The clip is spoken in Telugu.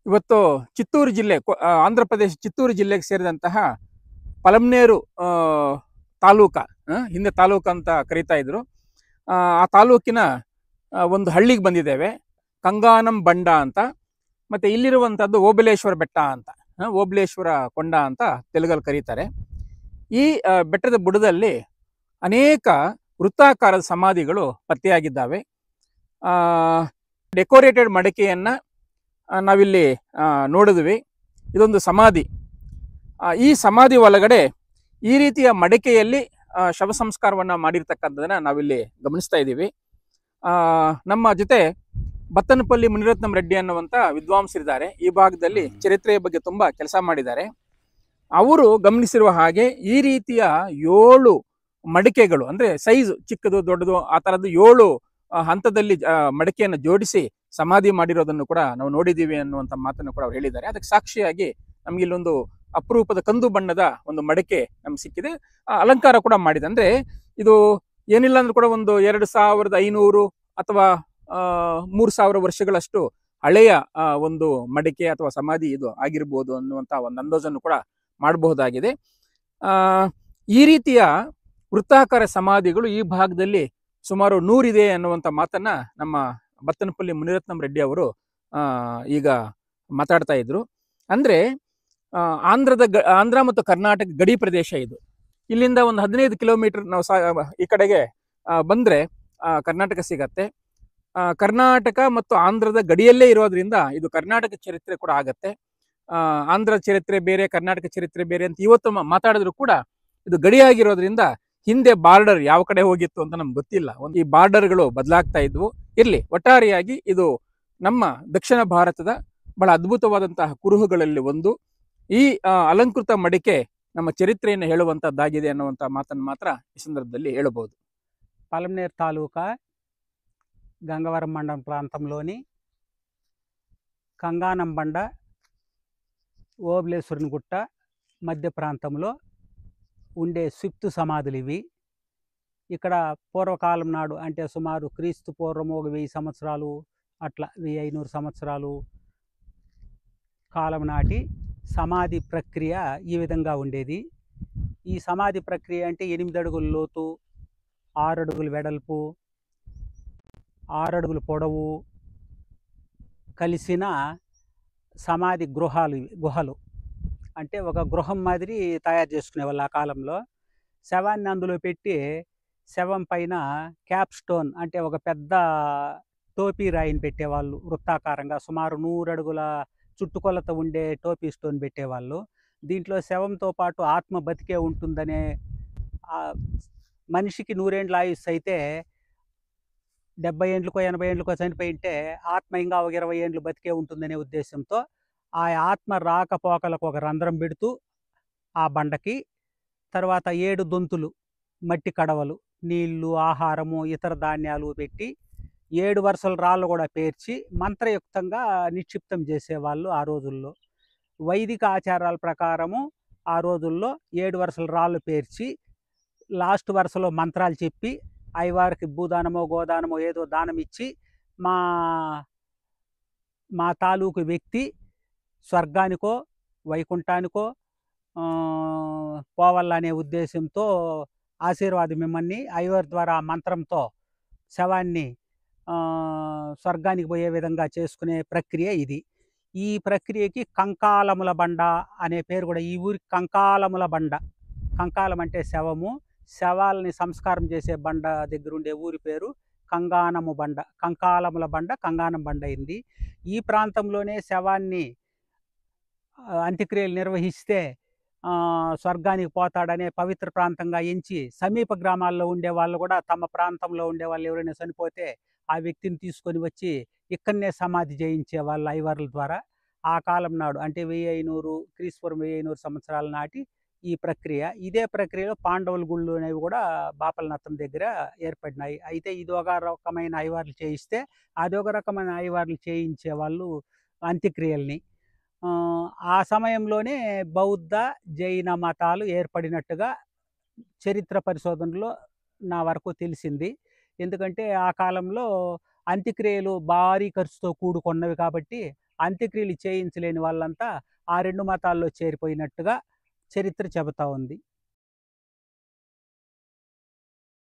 ಇವತ್ತು ಚಿತ್ತೂರು ಜಿಲ್ಲೆ ಆಂಧ್ರ ಪ್ರದೇಶ ಚಿತ್ತೂರು ಜಿಲ್ಲೆಗೆ ಸೇರಿದಂತಹ ಪಲಮನೇರು ತಾಲೂಕ, ಹಿಂದೆ ತಾಲೂಕು ಅಂತ ಕರೀತಾ ಇದ್ರು. ಆ ತಾಲೂಕಿನ ಒಂದು ಹಳ್ಳಿಗೆ ಬಂದಿದ್ದೇವೆ, ಕಂಗಾನಂ ಬಂಡ ಅಂತ. ಮತ್ತೆ ಇಲ್ಲಿರುವಂಥದ್ದು ಓಬಳೇಶ್ವರ ಬೆಟ್ಟ ಅಂತ, ಓಬಳೇಶ್ವರ ಕೊಂಡ ಅಂತ ತೆಲುಗಲ್ಲಿ ಕರೀತಾರೆ. ಈ ಬೆಟ್ಟದ ಬುಡದಲ್ಲಿ ಅನೇಕ ವೃತ್ತಾಕಾರದ ಸಮಾಧಿಗಳು ಪತ್ತೆಯಾಗಿದ್ದಾವೆ. ಡೆಕೋರೇಟೆಡ್ ಮಡಿಕೆಯನ್ನ ನಾವಿಲ್ಲಿ ನೋಡಿದ್ವಿ. ಇದೊಂದು ಸಮಾಧಿ. ಈ ಸಮಾಧಿ ಒಳಗಡೆ ಈ ರೀತಿಯ ಮಡಿಕೆಯಲ್ಲಿ ಶವ ಸಂಸ್ಕಾರವನ್ನ ಮಾಡಿರ್ತಕ್ಕಂಥದನ್ನ ನಾವಿಲ್ಲಿ ಗಮನಿಸ್ತಾ ಇದ್ದೀವಿ. ನಮ್ಮ ಜೊತೆ ಬತ್ತನಪಲ್ಲಿ ಮುನಿರತ್ನಂ ರೆಡ್ಡಿ ಅನ್ನುವಂಥ ವಿದ್ವಾಂಸರಿದ್ದಾರೆ. ಈ ಭಾಗದಲ್ಲಿ ಚರಿತ್ರೆಯ ಬಗ್ಗೆ ತುಂಬಾ ಕೆಲಸ ಮಾಡಿದ್ದಾರೆ. ಅವರು ಗಮನಿಸಿರುವ ಹಾಗೆ ಈ ರೀತಿಯ 7 ಮಡಿಕೆಗಳು, ಅಂದ್ರೆ ಸೈಜ್ ಚಿಕ್ಕದು ದೊಡ್ಡದು ಆ ತರದ್ದು 7 ಹಂತದಲ್ಲಿ ಮಡಿಕೆಯನ್ನು ಜೋಡಿಸಿ ಸಮಾಧಿ ಮಾಡಿರೋದನ್ನು ಕೂಡ ನಾವು ನೋಡಿದ್ದೀವಿ ಅನ್ನುವಂಥ ಮಾತನ್ನು ಕೂಡ ಅವ್ರು ಹೇಳಿದ್ದಾರೆ. ಅದಕ್ಕೆ ಸಾಕ್ಷಿಯಾಗಿ ನಮ್ಗೆ ಇಲ್ಲೊಂದು ಅಪರೂಪದ ಕಂದು ಬಣ್ಣದ ಒಂದು ಮಡಿಕೆ ನಮ್ಗೆ ಸಿಕ್ಕಿದೆ. ಅಲಂಕಾರ ಕೂಡ ಮಾಡಿದೆ. ಅಂದ್ರೆ ಇದು ಏನಿಲ್ಲ ಅಂದ್ರೂ ಕೂಡ ಒಂದು 2500 ಅಥವಾ 3000 ವರ್ಷಗಳಷ್ಟು ಹಳೆಯ ಒಂದು ಮಡಿಕೆ ಅಥವಾ ಸಮಾಧಿ ಇದು ಆಗಿರ್ಬೋದು ಅನ್ನುವಂಥ ಒಂದು ಅಂದಾಜನ್ನು ಕೂಡ ಮಾಡಬಹುದಾಗಿದೆ. ಈ ರೀತಿಯ ವೃತ್ತಾಕಾರ ಸಮಾಧಿಗಳು ಈ ಭಾಗದಲ್ಲಿ ಸುಮಾರು 100 ಇದೆ ಅನ್ನುವಂಥ ಮಾತನ್ನ ನಮ್ಮ ಬತ್ತನಪಲ್ಲಿ ಮುನಿರತ್ನಂ ರೆಡ್ಡಿ ಅವರು ಈಗ ಮಾತಾಡ್ತಾ ಇದ್ರು. ಅಂದ್ರೆ ಆಂಧ್ರ ಮತ್ತು ಕರ್ನಾಟಕ ಗಡಿ ಪ್ರದೇಶ ಇದು. ಇಲ್ಲಿಂದ ಒಂದು 15 ಕಿಲೋಮೀಟರ್ ನಾವು ಈ ಕಡೆಗೆ ಬಂದ್ರೆ ಕರ್ನಾಟಕ ಸಿಗತ್ತೆ. ಕರ್ನಾಟಕ ಮತ್ತು ಆಂಧ್ರದ ಗಡಿಯಲ್ಲೇ ಇರೋದ್ರಿಂದ ಇದು ಕರ್ನಾಟಕ ಚರಿತ್ರೆ ಕೂಡ ಆಗತ್ತೆ. ಆಂಧ್ರ ಚರಿತ್ರೆ ಬೇರೆ, ಕರ್ನಾಟಕ ಚರಿತ್ರೆ ಬೇರೆ ಅಂತ ಇವತ್ತು ಮಾತಾಡಿದ್ರು ಕೂಡ ಇದು ಗಡಿಯಾಗಿರೋದ್ರಿಂದ ಹಿಂದೆ ಬಾರ್ಡರ್ ಯಾವ ಕಡೆ ಹೋಗಿತ್ತು ಅಂತ ನಮ್ಗೆ ಗೊತ್ತಿಲ್ಲ. ಈ ಬಾರ್ಡರ್ಗಳು ಬದಲಾಗ್ತಾ ಇದ್ವು. ಇರ್ಲಿ, ಒಟ್ಟಾರೆಯಾಗಿ ಇದು ನಮ್ಮ ದಕ್ಷಿಣ ಭಾರತದ ಬಹಳ ಅದ್ಭುತವಾದಂತಹ ಕುರುಹುಗಳಲ್ಲಿ ಒಂದು. ಈ ಅಲಂಕೃತ ಮಡಿಕೆ ನಮ್ಮ ಚರಿತ್ರೆಯನ್ನು ಹೇಳುವಂತದ್ದಾಗಿದೆ ಅನ್ನುವಂಥ ಮಾತನ್ನು ಮಾತ್ರ ಈ ಸಂದರ್ಭದಲ್ಲಿ ಹೇಳಬಹುದು. పలమనేరు తాలూకా గంగవరం మండలం ప్రాంతంలోని కంగానంబండ ఓబళేశ్వరుని గుట్ట మధ్య ప్రాంతంలో ఉండే స్విప్తు సమాధులు ఇవి. ఇక్కడ పూర్వకాలం నాడు అంటే సుమారు క్రీస్తు పూర్వం ఒక 1000 సంవత్సరాలు అట్లా 1500 సంవత్సరాలు కాలం నాటి సమాధి ప్రక్రియ ఈ విధంగా ఉండేది. ఈ సమాధి ప్రక్రియ అంటే 8 అడుగుల లోతు, 6 అడుగుల వెడల్పు, 6 అడుగుల పొడవు కలిసిన సమాధి గుహలు అంటే ఒక గృహం మాదిరి తయారు చేసుకునేవాళ్ళు ఆ కాలంలో. శవాన్ని అందులో పెట్టి శవం పైన క్యాప్ స్టోన్ అంటే ఒక పెద్ద టోపీ రాయిని పెట్టేవాళ్ళు. వృత్తాకారంగా సుమారు 100 అడుగుల చుట్టుకొలత ఉండే టోపీ స్టోన్ పెట్టేవాళ్ళు. దీంట్లో శవంతో పాటు ఆత్మ బతికే ఉంటుందనే, మనిషికి 100 ఏండ్ల ఆయుస్సు అయితే 70 ఏండ్లకో 80 ఏండ్లకో చనిపోయింటే ఆత్మ ఇంకా ఒక 20 ఏండ్లు బతికే ఉంటుందనే ఉద్దేశంతో ఆ ఆత్మ రాకపోకలకు ఒక రంధ్రం పెడుతూ ఆ బండకి, తర్వాత 7 దొంతులు మట్టి కడవలు, నీళ్లు, ఆహారము, ఇతర ధాన్యాలు పెట్టి 7 వరుసల రాళ్ళు కూడా పేర్చి మంత్రయుక్తంగా నిక్షిప్తం చేసేవాళ్ళు ఆ రోజుల్లో. వైదిక ఆచారాల ప్రకారము ఆ రోజుల్లో 7 వరుసల రాళ్ళు పేర్చి లాస్ట్ వరుసలో మంత్రాలు చెప్పి అయ్యవారికి భూదానమో గోదానమో ఏదో దానం ఇచ్చి మా తాలూకు వ్యక్తి స్వర్గానికో వైకుంఠానికో పోవాలనే ఉద్దేశంతో ఆశీర్వాదం మిమ్మల్ని అయ్యవారి ద్వారా మంత్రంతో శవాన్ని స్వర్గానికి పోయే విధంగా చేసుకునే ప్రక్రియ ఇది. ఈ ప్రక్రియకి కంకాలముల బండ అనే పేరు కూడా. ఈ ఊరికి కంకాలముల బండ, కంకాలం అంటే శవము, శవాలని సంస్కారం చేసే బండ దగ్గర ఉండే ఊరి పేరు కంగానము బండ. కంకాలముల బండ కంగానం బండ అయింది. ఈ ప్రాంతంలోనే శవాన్ని అంత్యక్రియలు నిర్వహిస్తే స్వర్గానికి పోతాడనే పవిత్ర ప్రాంతంగా ఎంచి సమీప గ్రామాల్లో ఉండే వాళ్ళు కూడా తమ ప్రాంతంలో ఉండే వాళ్ళు ఎవరైనా చనిపోతే ఆ వ్యక్తిని తీసుకొని వచ్చి ఇక్కడనే సమాధి చేయించే వాళ్ళు అయ్యవార్ల ద్వారా. ఆ కాలం నాడు అంటే 1500 క్రీస్తుపూర్వం 1500 సంవత్సరాల నాటి ఈ ప్రక్రియ. ఇదే ప్రక్రియలో పాండవుల గుళ్ళు అనేవి కూడా బాపలనత్తం దగ్గర ఏర్పడినాయి. అయితే ఇది ఒక రకమైన అయ్యవార్లు చేయిస్తే అదొక రకమైన అయ్యవార్లు చేయించే వాళ్ళు అంత్యక్రియల్ని. ఆ సమయంలోనే బౌద్ధ జైన మతాలు ఏర్పడినట్టుగా చరిత్ర పరిశోధనలో నా వరకు తెలిసింది. ఎందుకంటే ఆ కాలంలో అంత్యక్రియలు భారీ ఖర్చుతో కూడుకున్నవి కాబట్టి అంత్యక్రియలు చేయించలేని వాళ్ళంతా ఆ రెండు మతాల్లో చేరిపోయినట్టుగా చరిత్ర చెబుతా ఉంది.